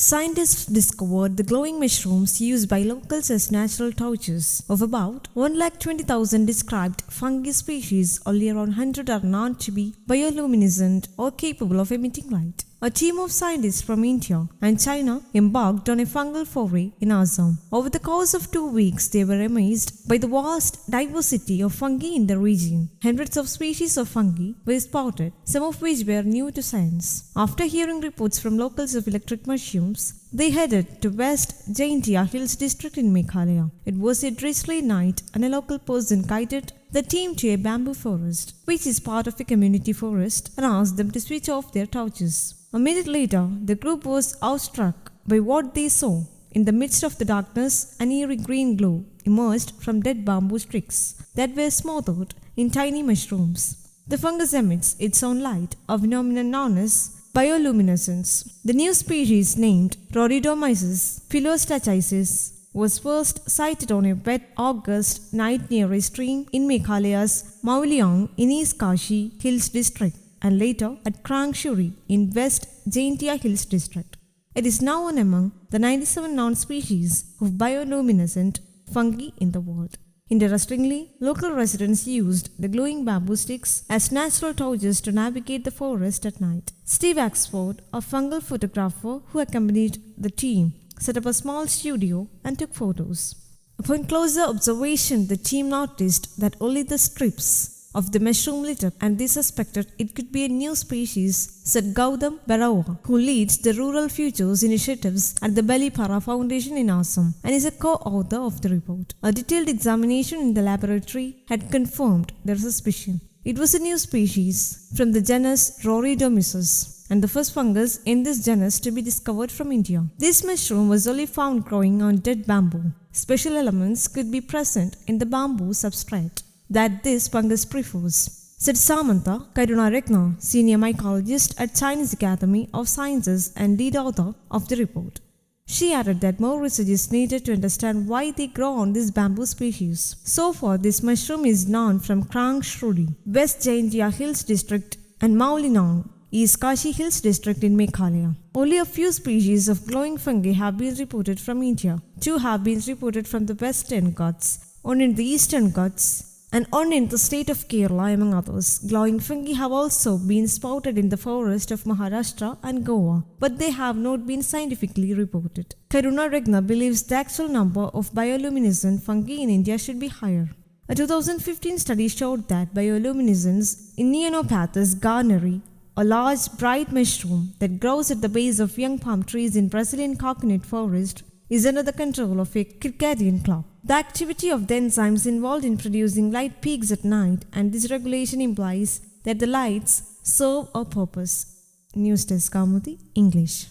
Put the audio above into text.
Scientists discovered the glowing mushrooms used by locals as natural torches. Of about 120,000 described fungi species, only around 100 are known to be bioluminescent or capable of emitting light. A team of scientists from India and China embarked on a fungal foray in Assam. Over the course of 2 weeks, they were amazed by the vast diversity of fungi in the region. Hundreds of species of fungi were spotted, some of which were new to science. After hearing reports from locals of electric mushrooms, they headed to West Jaintia Hills district in Meghalaya. It was a drizzly night and a local person guided the team to a bamboo forest, which is part of a community forest, and asked them to switch off their torches. A minute later, the group was awestruck by what they saw. In the midst of the darkness, an eerie green glow emerged from dead bamboo sticks that were smothered in tiny mushrooms. The fungus emits its own light, a phenomenon known as bioluminescence. The new species, named Rhodidomyces philostachys, was first sighted on a wet August night near a stream in Meghalaya's Mauliang in East Kashi Hills district, and later at Krangshuri in West Jaintia Hills district. It is now one among the 97 known species of bioluminescent fungi in the world. Interestingly, local residents used the glowing bamboo sticks as natural torches to navigate the forest at night. Steve Axford, a fungal photographer who accompanied the team, set up a small studio and took photos. Upon closer observation, the team noticed that only the strips of the mushroom lit up, and they suspected it could be a new species, said Gautam Barawa, who leads the Rural Futures initiatives at the Balipara Foundation in Assam and is a co-author of the report. A detailed examination in the laboratory had confirmed their suspicion. It was a new species from the genus Rhodidomyces, and the first fungus in this genus to be discovered from India. This mushroom was only found growing on dead bamboo. Special elements could be present in the bamboo substrate that this fungus prefers, said Samantha Karunaratne, senior mycologist at Chinese Academy of Sciences and lead author of the report. She added that more research is needed to understand why they grow on this bamboo species. So far, this mushroom is known from Krangshuri, West Jaintia Hills district, and Maulinang, East Kashi Hills district in Meghalaya. Only a few species of glowing fungi have been reported from India. 2 have been reported from the Western Ghats, 1 in the Eastern Ghats, and 1 in the state of Kerala, among others. Glowing fungi have also been spotted in the forest of Maharashtra and Goa, but they have not been scientifically reported. Karunaratne believes the actual number of bioluminescent fungi in India should be higher. A 2015 study showed that bioluminescence in Neonopathis garneri, a large bright mushroom that grows at the base of young palm trees in Brazilian coconut forest, is under the control of a circadian clock. The activity of the enzymes involved in producing light peaks at night, and this regulation implies that the lights serve a purpose. News Desk Kaumudy, English.